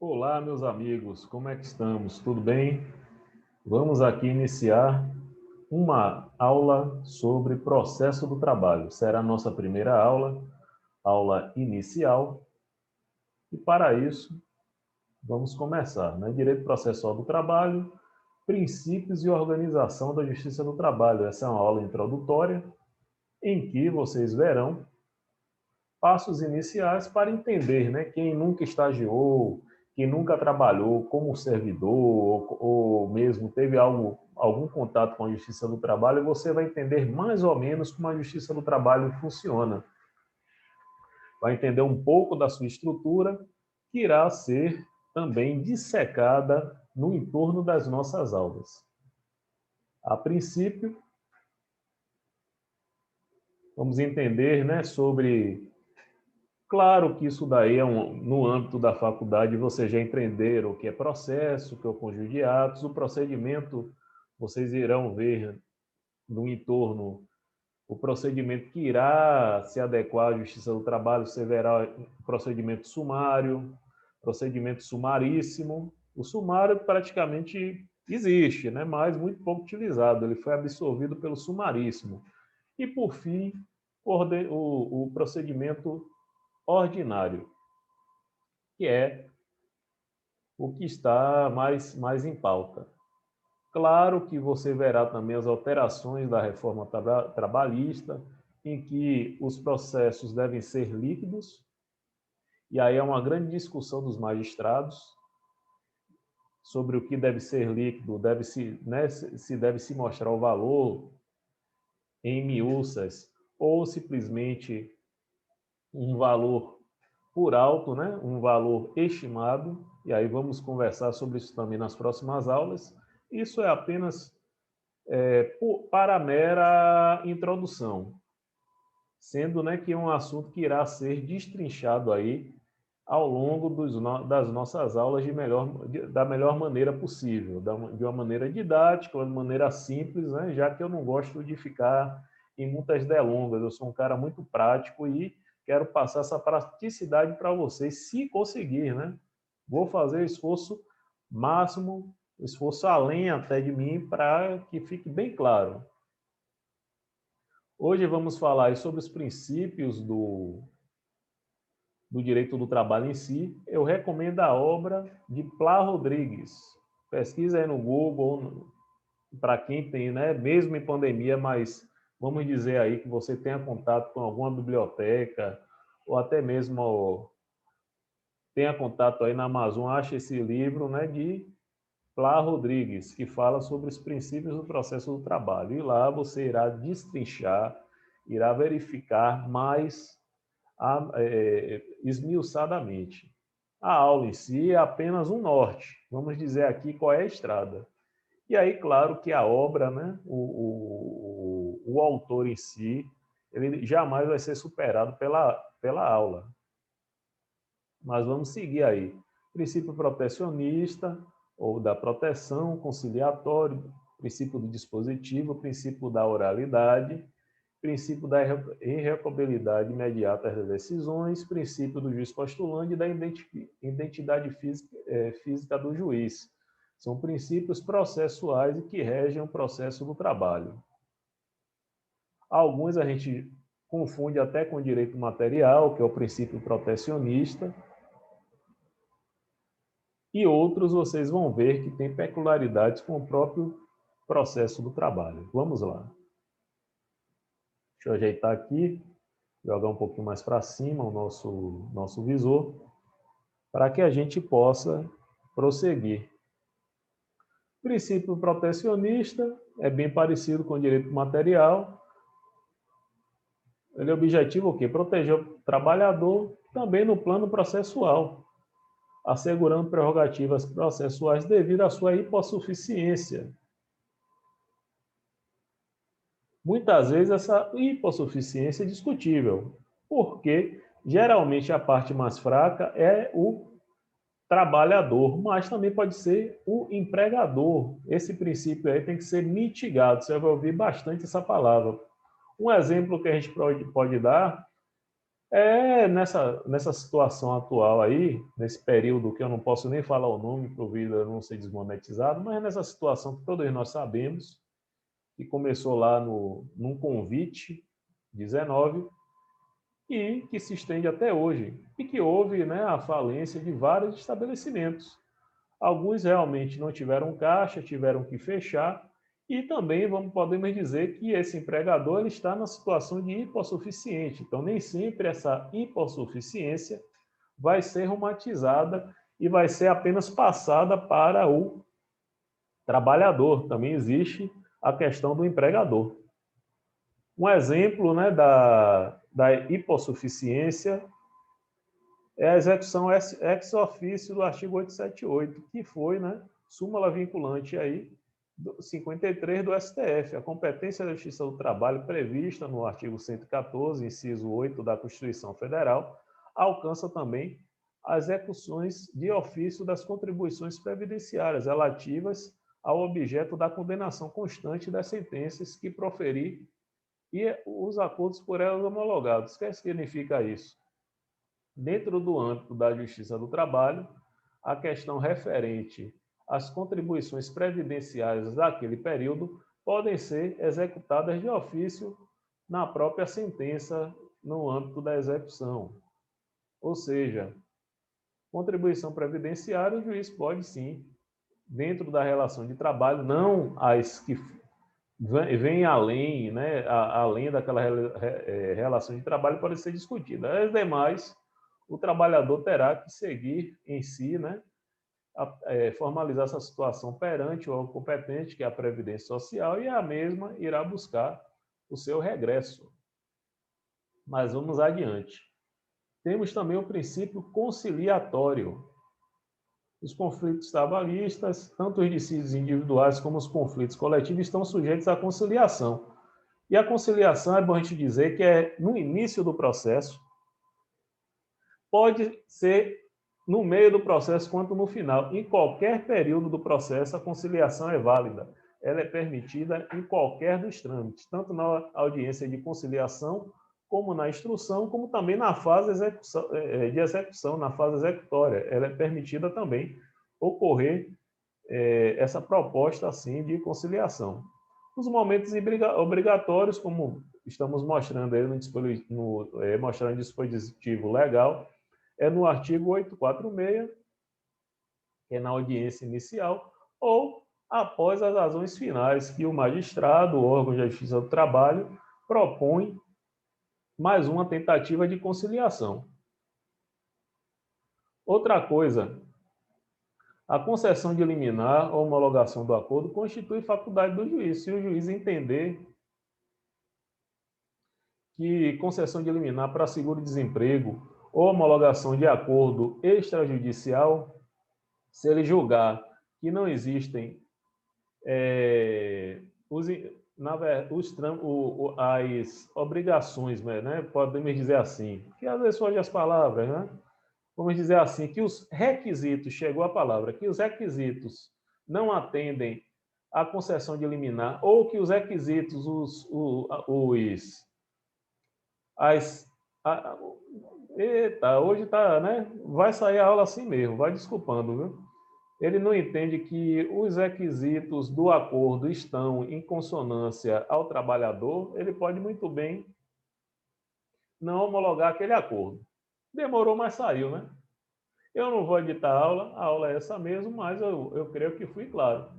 Olá, meus amigos, como é que estamos? Tudo bem? Vamos aqui iniciar uma aula sobre processo do trabalho. Será a nossa primeira aula, aula inicial, e para isso vamos começar, né? Direito processual do trabalho, princípios e organização da Justiça do Trabalho. Essa é uma aula introdutória em que vocês verão passos iniciais para entender, né? Quem nunca estagiou, quem nunca trabalhou como servidor ou mesmo teve algum contato com a Justiça do Trabalho, você vai entender mais ou menos como a Justiça do Trabalho funciona. Vai entender um pouco da sua estrutura, que irá ser também dissecada no entorno das nossas aulas. A princípio, vamos entender, né, sobre. Claro que isso daí no âmbito da faculdade, você já entenderam o que é processo, o que é o conjunto de atos, o procedimento, vocês irão ver no entorno o procedimento que irá se adequar à Justiça do Trabalho, você verá procedimento sumário, procedimento sumaríssimo. O sumário praticamente existe, né? Mas muito pouco utilizado, ele foi absorvido pelo sumaríssimo. E, por fim, o procedimento ordinário, que é o que está mais em pauta. Claro que você verá também as alterações da reforma trabalhista, em que os processos devem ser líquidos, e aí é uma grande discussão dos magistrados sobre o que deve ser líquido, se deve se mostrar o valor em miúças ou simplesmente um valor por alto, né? Um valor estimado, e aí vamos conversar sobre isso também nas próximas aulas. Isso é apenas para a mera introdução, sendo, né, que é um assunto que irá ser destrinchado aí ao longo das nossas aulas da melhor maneira possível, de uma maneira didática, de uma maneira simples, né, já que eu não gosto de ficar em muitas delongas, eu sou um cara muito prático e quero passar essa praticidade para vocês, se conseguir, né? Vou fazer o esforço máximo, esforço além até de mim, para que fique bem claro. Hoje vamos falar sobre os princípios do direito do trabalho em si. Eu recomendo a obra de Plá Rodrigues. Pesquisa aí no Google, para quem tem, né? Mesmo em pandemia, mas vamos dizer aí que você tenha contato com alguma biblioteca, ou até mesmo tenha contato aí na Amazon, acha esse livro, né, de Plá Rodrigues, que fala sobre os princípios do processo do trabalho. E lá você irá destrinchar, irá verificar mais esmiuçadamente. A aula em si é apenas um norte. Vamos dizer aqui qual é a estrada. E aí, claro que a obra, né, o autor em si, ele jamais vai ser superado pela aula. Mas vamos seguir aí. Princípio protecionista, ou da proteção, conciliatório, princípio do dispositivo, princípio da oralidade, princípio da irrecabilidade imediata das decisões, princípio do juiz postulante e da identidade física do juiz. São princípios processuais e que regem o processo do trabalho. Alguns a gente confunde até com o direito material, que é o princípio protecionista, e outros vocês vão ver que tem peculiaridades com o próprio processo do trabalho. Vamos lá. Deixa eu ajeitar aqui, jogar um pouquinho mais para cima o nosso visor, para que a gente possa prosseguir. O princípio protecionista é bem parecido com o direito material. Ele objetiva o quê? Proteger o trabalhador também no plano processual, assegurando prerrogativas processuais devido à sua hipossuficiência. Muitas vezes essa hipossuficiência é discutível, porque geralmente a parte mais fraca é o trabalhador, mas também pode ser o empregador. Esse princípio aí tem que ser mitigado, você vai ouvir bastante essa palavra. Um exemplo que a gente pode dar Nessa situação atual aí, nesse período que eu não posso nem falar o nome para o vídeo não ser desmonetizado, mas nessa situação que todos nós sabemos, que começou lá num convite 19 e que se estende até hoje, e que houve, né, a falência de vários estabelecimentos. Alguns realmente não tiveram caixa, tiveram que fechar, e também podemos dizer que esse empregador ele está na situação de hipossuficiente. Então, nem sempre essa hipossuficiência vai ser romantizada e vai ser apenas passada para o trabalhador. Também existe a questão do empregador. Um exemplo, né, da hipossuficiência é a execução ex officio do artigo 878, que foi, né, súmula vinculante aí, 53 do STF. A competência da Justiça do Trabalho, prevista no artigo 114, inciso 8 da Constituição Federal, alcança também as execuções de ofício das contribuições previdenciárias relativas ao objeto da condenação constante das sentenças que proferir e os acordos por elas homologados. O que significa isso? Dentro do âmbito da Justiça do Trabalho, a questão referente às contribuições previdenciárias daquele período podem ser executadas de ofício na própria sentença no âmbito da execução. Ou seja, contribuição previdenciária, o juiz pode sim, dentro da relação de trabalho, não as que vêm além, né, além daquela relação de trabalho, pode ser discutida. As demais, o trabalhador terá que seguir em si, né, formalizar essa situação perante o órgão competente, que é a Previdência Social, e a mesma irá buscar o seu regresso. Mas vamos adiante. Temos também o princípio conciliatório. Os conflitos trabalhistas, tanto os dissídios individuais como os conflitos coletivos, estão sujeitos à conciliação. E a conciliação, é bom a gente dizer que é no início do processo, pode ser no meio do processo quanto no final. Em qualquer período do processo, a conciliação é válida. Ela é permitida em qualquer dos trâmites, tanto na audiência de conciliação, como na instrução, como também na fase de execução, na fase executória. Ela é permitida também ocorrer essa proposta assim de conciliação. Os momentos obrigatórios, como estamos mostrando aí mostrando dispositivo legal, é no artigo 846, que é na audiência inicial, ou após as razões finais que o magistrado, o órgão de justiça do trabalho, propõe mais uma tentativa de conciliação. Outra coisa, a concessão de liminar ou homologação do acordo constitui faculdade do juiz. Se o juiz entender que concessão de liminar para seguro-desemprego ou homologação de acordo extrajudicial, se ele julgar que não existem as obrigações, né? Podemos dizer assim, que às vezes foge as palavras, né? Vamos dizer assim, que os requisitos, chegou a palavra, que os requisitos não atendem à concessão de liminar, ou que os requisitos, eita, hoje tá, né? Vai sair a aula assim mesmo, vai desculpando, viu? Ele não entende que os requisitos do acordo estão em consonância ao trabalhador, ele pode muito bem não homologar aquele acordo. Demorou, mas saiu, né? Eu não vou editar a aula é essa mesmo, mas eu creio que fui claro.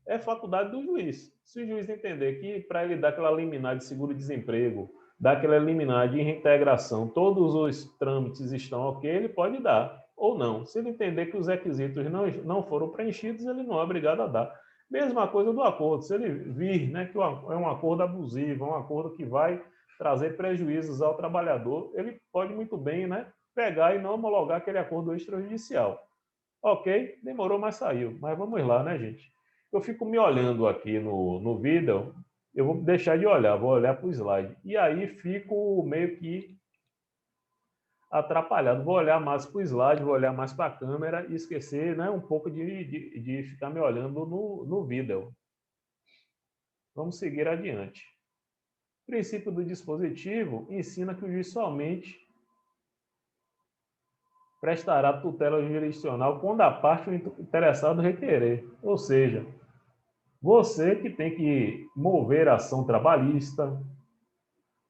É faculdade do juiz. Se o juiz entender que para ele dar aquela liminar de seguro-desemprego, dar aquela liminar de reintegração, todos os trâmites estão ok, ele pode dar, ou não. Se ele entender que os requisitos não foram preenchidos, ele não é obrigado a dar. Mesma coisa do acordo. Se ele vir, né, que é um acordo abusivo, é um acordo que vai trazer prejuízos ao trabalhador, ele pode muito bem, né, pegar e não homologar aquele acordo extrajudicial. Ok, demorou, mas saiu. Mas vamos lá, né, gente? Eu fico me olhando aqui no vídeo, eu vou deixar de olhar, vou olhar para o slide. E aí fico meio que atrapalhado. Vou olhar mais para o slide, vou olhar mais para a câmera e esquecer, né, um pouco de ficar me olhando no vídeo. Vamos seguir adiante. O princípio do dispositivo ensina que o juiz somente prestará tutela jurisdicional quando a parte interessada requerer. Ou seja, você que tem que mover a ação trabalhista,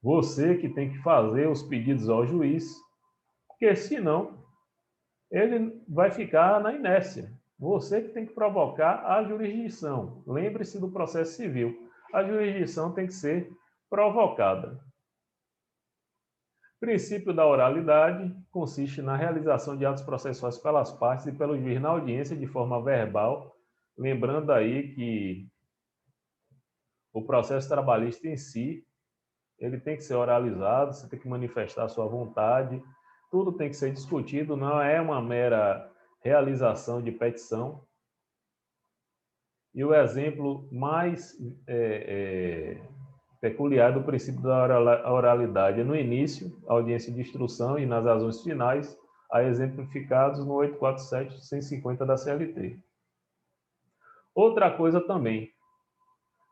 você que tem que fazer os pedidos ao juiz, porque senão ele vai ficar na inércia. Você que tem que provocar a jurisdição. Lembre-se do processo civil. A jurisdição tem que ser provocada. O princípio da oralidade consiste na realização de atos processuais pelas partes e pelo juiz na audiência de forma verbal, lembrando aí que o processo trabalhista em si, ele tem que ser oralizado, você tem que manifestar a sua vontade, tudo tem que ser discutido, não é uma mera realização de petição. E o exemplo mais peculiar do princípio da oralidade é no início, audiência de instrução e nas razões finais, a exemplificados no 847-150 da CLT. Outra coisa também,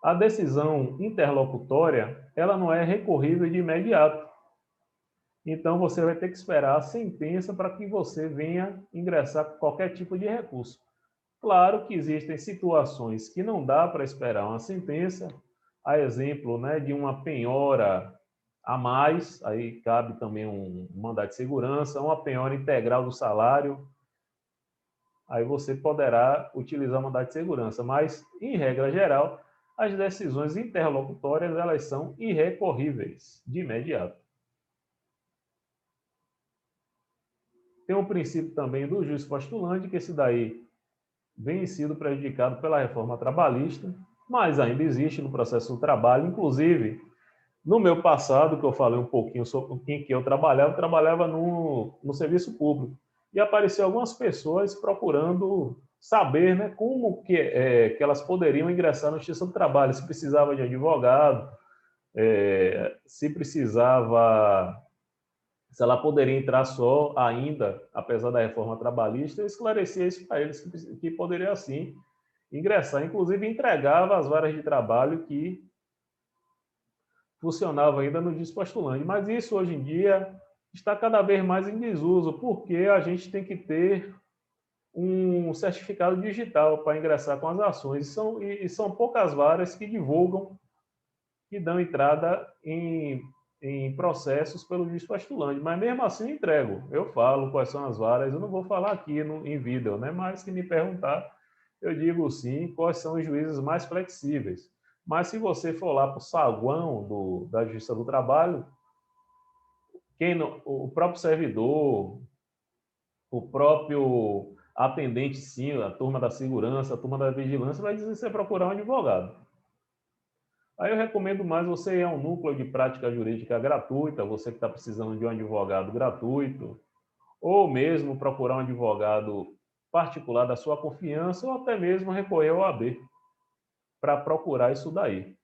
a decisão interlocutória, ela não é recorrível de imediato. Então, você vai ter que esperar a sentença para que você venha ingressar com qualquer tipo de recurso. Claro que existem situações que não dá para esperar uma sentença, a exemplo, né, de uma penhora a mais, aí cabe também um mandado de segurança, uma penhora integral do salário, aí você poderá utilizar o mandado de segurança, mas, em regra geral, as decisões interlocutórias, elas são irrecorríveis de imediato. Tem um princípio também do juiz postulante, que esse daí vem sido prejudicado pela reforma trabalhista, mas ainda existe no processo do trabalho. Inclusive, no meu passado, que eu falei um pouquinho sobre em que eu trabalhava no serviço público. E apareceu algumas pessoas procurando saber, né, como que elas poderiam ingressar na Justiça do Trabalho, se precisava de advogado, se precisava, se ela poderia entrar só ainda, apesar da reforma trabalhista. Eu esclarecia isso para eles, que poderia sim ingressar, inclusive entregava as varas de trabalho que funcionava ainda no Dispostulante. Mas isso hoje em dia está cada vez mais em desuso, porque a gente tem que ter um certificado digital para ingressar com as ações. São poucas varas que divulgam, que dão entrada em processos pelo Dispostulante. Mas mesmo assim eu entrego. Eu falo quais são as varas, eu não vou falar aqui em vídeo, né? Mas se me perguntar, eu digo sim quais são os juízes mais flexíveis. Mas se você for lá para o saguão da Justiça do Trabalho, o próprio servidor, o próprio atendente, sim, a turma da segurança, a turma da vigilância, vai dizer que você procurar um advogado. Aí eu recomendo mais você ir a um núcleo de prática jurídica gratuita, você que está precisando de um advogado gratuito, ou mesmo procurar um advogado particular da sua confiança, ou até mesmo recorrer ao OAB para procurar isso daí.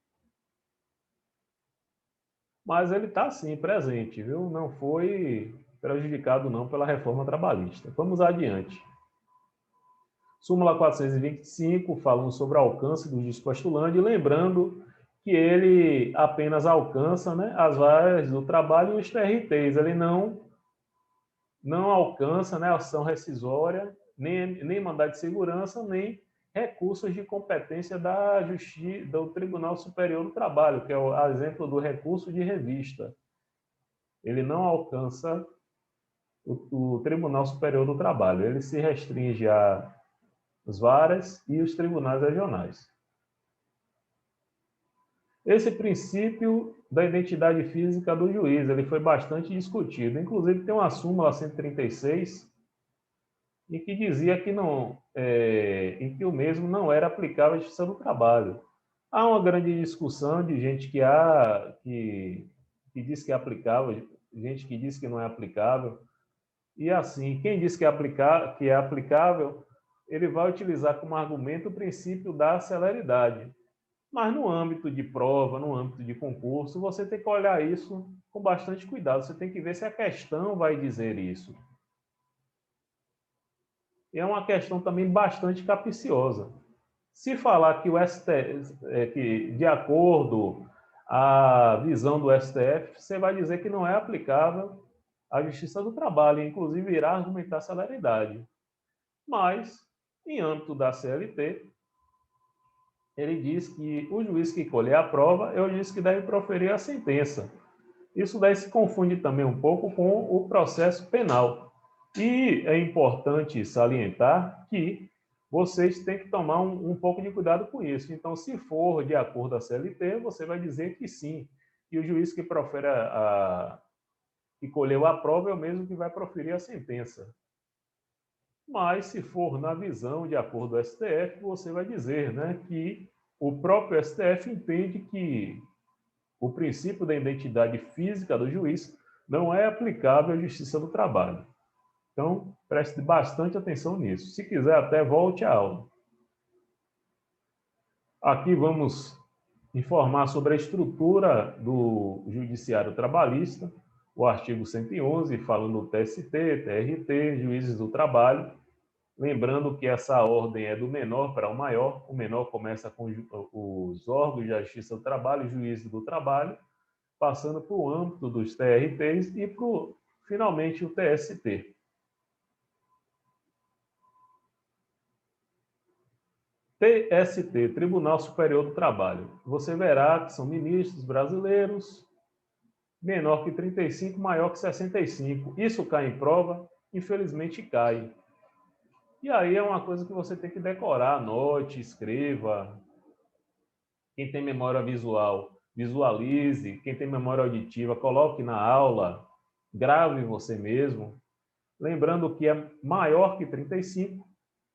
Mas ele está sim presente, viu? Não foi prejudicado não pela reforma trabalhista. Vamos adiante. Súmula 425, falando sobre o alcance do dispostulante, lembrando que ele apenas alcança, né, as varas do trabalho e os TRTs. Ele não alcança, né, ação rescisória, nem mandado de segurança, nem recursos de competência do Tribunal Superior do Trabalho, que é o exemplo do recurso de revista. Ele não alcança o Tribunal Superior do Trabalho. Ele se restringe às varas e os tribunais regionais. Esse princípio da identidade física do juiz, ele foi bastante discutido. Inclusive, tem uma súmula 136, em que dizia que em que o mesmo não era aplicável à Justiça do Trabalho. Há uma grande discussão de gente que diz que é aplicável, gente que diz que não é aplicável. E assim, quem diz que é aplicável, ele vai utilizar como argumento o princípio da celeridade. Mas no âmbito de prova, no âmbito de concurso, você tem que olhar isso com bastante cuidado. Você tem que ver se a questão vai dizer isso. E é uma questão também bastante capciosa. Se falar que que de acordo a visão do STF, você vai dizer que não é aplicável à Justiça do Trabalho, inclusive irá argumentar celeridade. Mas, em âmbito da CLT, ele diz que o juiz que colher a prova é o juiz que deve proferir a sentença. Isso daí se confunde também um pouco com o processo penal. E é importante salientar que vocês têm que tomar um pouco de cuidado com isso. Então, se for de acordo com a CLT, você vai dizer que sim. E o juiz que profere que colheu a prova é o mesmo que vai proferir a sentença. Mas, se for na visão de acordo com o STF, você vai dizer, né, que o próprio STF entende que o princípio da identidade física do juiz não é aplicável à Justiça do Trabalho. Então, preste bastante atenção nisso. Se quiser, até volte à aula. Aqui vamos informar sobre a estrutura do Judiciário Trabalhista, o artigo 111, falando do TST, TRT, Juízes do Trabalho. Lembrando que essa ordem é do menor para o maior. O menor começa com os órgãos da Justiça do Trabalho, Juízes do Trabalho, passando para o âmbito dos TRTs e, finalmente, o TST. TST, Tribunal Superior do Trabalho. Você verá que são ministros brasileiros, menor que 35, maior que 65. Isso cai em prova? Infelizmente cai. E aí é uma coisa que você tem que decorar, anote, escreva. Quem tem memória visual, visualize. Quem tem memória auditiva, coloque na aula, grave você mesmo. Lembrando que é maior que 35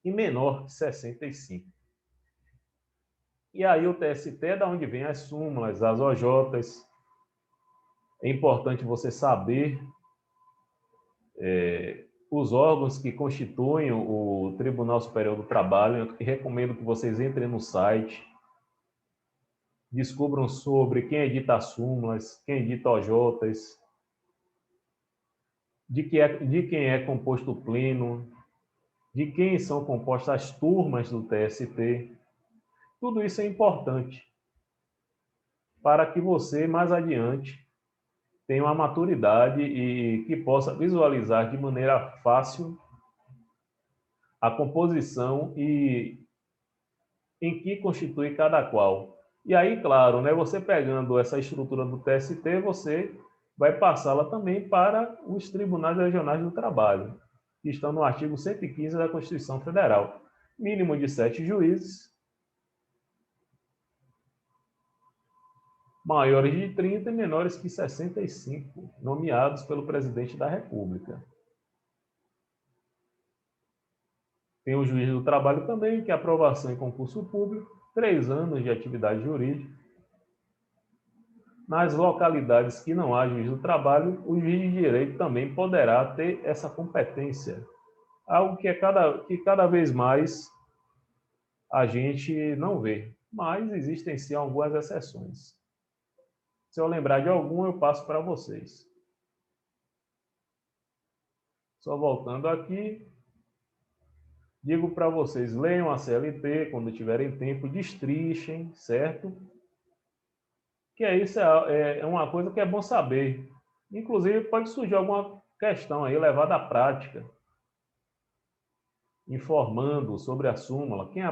e menor que 65. E aí o TST é da onde vem as súmulas, as OJs. É importante você saber os órgãos que constituem o Tribunal Superior do Trabalho. Eu recomendo que vocês entrem no site, descubram sobre quem edita as súmulas, quem edita OJs, de quem é composto o pleno, de quem são compostas as turmas do TST. Tudo isso é importante para que você, mais adiante, tenha uma maturidade e que possa visualizar de maneira fácil a composição e em que constitui cada qual. E aí, claro, né, você pegando essa estrutura do TST, você vai passá-la também para os tribunais regionais do trabalho, que estão no artigo 115 da Constituição Federal. Mínimo de 7 juízes, maiores de 30 e menores que 65, nomeados pelo presidente da República. Tem o juiz do trabalho também, que é aprovação em concurso público, 3 anos de atividade jurídica. Nas localidades que não há juiz do trabalho, o juiz de direito também poderá ter essa competência. Algo que cada vez mais a gente não vê, mas existem sim algumas exceções. Se eu lembrar de algum, eu passo para vocês. Só voltando aqui, digo para vocês, leiam a CLT quando tiverem tempo, destrichem, certo? Que isso é uma coisa que é bom saber. Inclusive, pode surgir alguma questão aí levada à prática, informando sobre a súmula, quem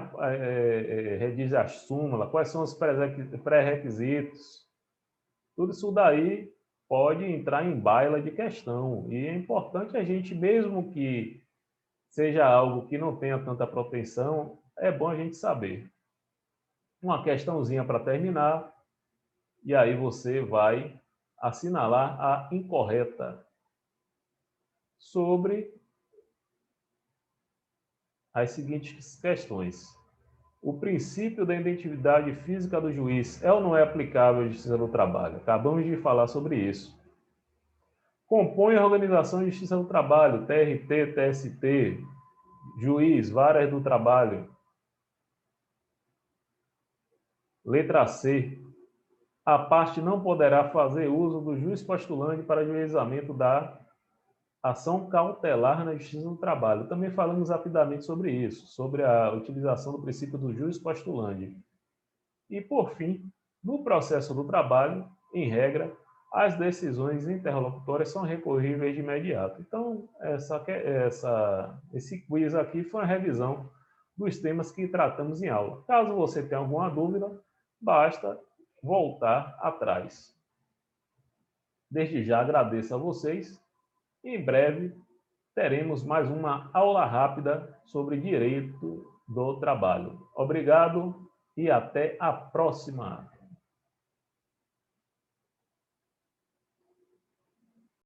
redige a súmula, quais são os pré-requisitos. Tudo isso daí pode entrar em baila de questão. E é importante a gente, mesmo que seja algo que não tenha tanta proteção, é bom a gente saber. Uma questãozinha para terminar, e aí você vai assinalar a incorreta sobre as seguintes questões. O princípio da identidade física do juiz é ou não é aplicável à Justiça do Trabalho? Acabamos de falar sobre isso. Compõe a Organização de Justiça do Trabalho, TRT, TST, juiz, varas do trabalho. Letra C. A parte não poderá fazer uso do juiz postulante para ajuizamento da ação cautelar na Justiça do Trabalho. Também falamos rapidamente sobre isso, sobre a utilização do princípio do juiz postulante. E, por fim, No processo do trabalho, em regra, as decisões interlocutórias são recorríveis de imediato. Então, esse quiz aqui foi uma revisão dos temas que tratamos em aula. Caso você tenha alguma dúvida, basta voltar atrás. Desde já agradeço a vocês e em breve teremos mais uma aula rápida sobre direito do trabalho. Obrigado e até a próxima.